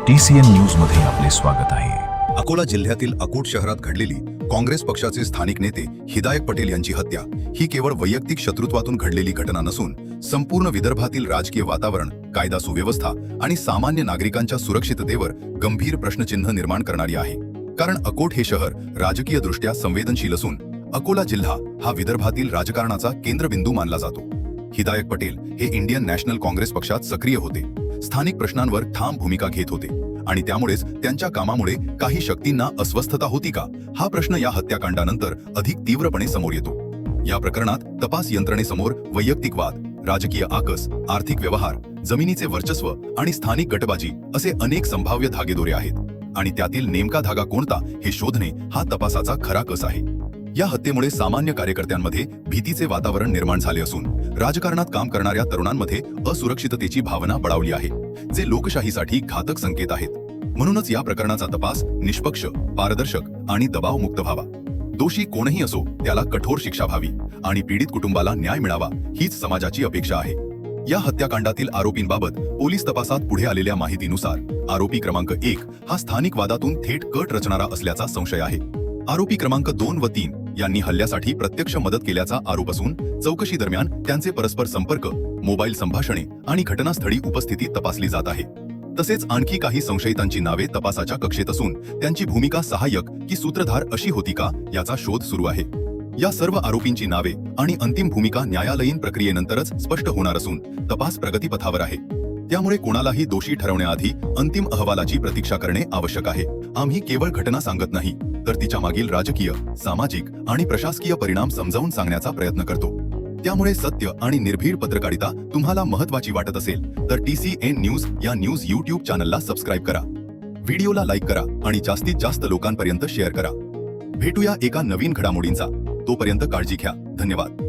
TCN news मध्ये आपले स्वागत आहे। अकोला जिल्ह्यातील अकोट शहरात घडलेली काँग्रेस पक्षाचे स्थानिक नेते हिदायत पटेल यांची हत्या ही केवळ वैयक्तिक शत्रुत्वातून घडलेली घटना नसून संपूर्ण विदर्भातील राजकीय वातावरण, कायदा सुव्यवस्था आणि सामान्य नागरिकांच्या सुरक्षिततेवर गंभीर प्रश्नचिन्ह निर्माण करणारी आहे। कारण अकोट हे शहर राजकीयदृष्ट्या संवेदनशील असून अकोला जिल्हा हा विदर्भातील राजकारणाचा केंद्रबिंदू मानला जातो। हिदायत पटेल हे इंडियन नॅशनल काँग्रेस पक्षात सक्रिय होते, स्थानिक प्रश्नांवर ठाम भूमिका घेत होते आणि त्यामुळेच त्यांच्या कामामुळे काही शक्तींना अस्वस्थता होती का, हा प्रश्न या हत्याकांडानंतर अधिक तीव्रपणे समोर येतो। या प्रकरणात तपास यंत्रणेसमोर वैयक्तिक वाद, राजकीय आकस, आर्थिक व्यवहार, जमिनीचे वर्चस्व आणि स्थानिक गटबाजी असे अनेक संभाव्य धागेदोरे आहेत आणि त्यातील नेमका धागा कोणता हे शोधणे हा तपासाचा खरा कस आहे। या हत्येमुळे सामान्य कार्यकर्त्यांमध्ये भीतीचे वातावरण निर्माण झाले असून राजकारणात काम करणाऱ्या तरुणांमध्ये असुरक्षिततेची भावना बळावली आहे, जे लोकशाहीसाठी घातक संकेत आहेत। म्हणूनच या प्रकरणाचा तपास निष्पक्ष, पारदर्शक आणि दबावमुक्त व्हावा। दोषी कोणीही असो त्याला कठोर शिक्षा व्हावी आणि पीडित कुटुंबाला न्याय मिळावा हीच समाजाची अपेक्षा आहे। या हत्याकांडातील आरोपींबाबत पोलीस तपासात पुढे आलेल्या माहितीनुसार आरोपी क्रमांक 1 हा स्थानिक वादातून थेट कट रचणारा असल्याचा संशय आहे। आरोपी क्रमांक 2 व 3 यांनी हल्ल्यासाठी प्रत्यक्ष मदत केल्याचा आरोप असून चौकशी दरम्यान त्यांचे परस्पर संपर्क, मोबाईल संभाषणे आणि घटनास्थळी उपस्थिती तपासली जात आहे। तसेच आणखी काही संशयितांची नावे तपासाच्या कक्षेत असून त्यांची भूमिका सहाय्यक की सूत्रधार अशी होती का याचा शोध सुरू आहे। या सर्व आरोपींची नावे आणि अंतिम भूमिका न्यायालयीन प्रक्रियेनंतरच स्पष्ट होणार असून तपास प्रगतीपथावर आहे। त्यामुळे कोणालाही दोषी ठरवण्याआधी अंतिम अहवालाची प्रतीक्षा करणे आवश्यक आहे। आम्ही केवळ घटना सांगत नाही तर तिच्या मागील राजकीय, सामाजिक आणि प्रशासकीय परिणाम समजावून सांगण्याचा प्रयत्न करतो। त्यामुळे सत्य आणि निर्भीड पत्रकारिता तुम्हाला महत्त्वाची वाटत असेल तर TCN न्यूज या न्यूज YouTube चॅनलला सबस्क्राईब करा, व्हिडिओला लाईक करा आणि जास्तीत जास्त लोकांपर्यंत शेअर करा। भेटूया एका नवीन घडामोडींचा, तोपर्यंत काळजी घ्या। धन्यवाद।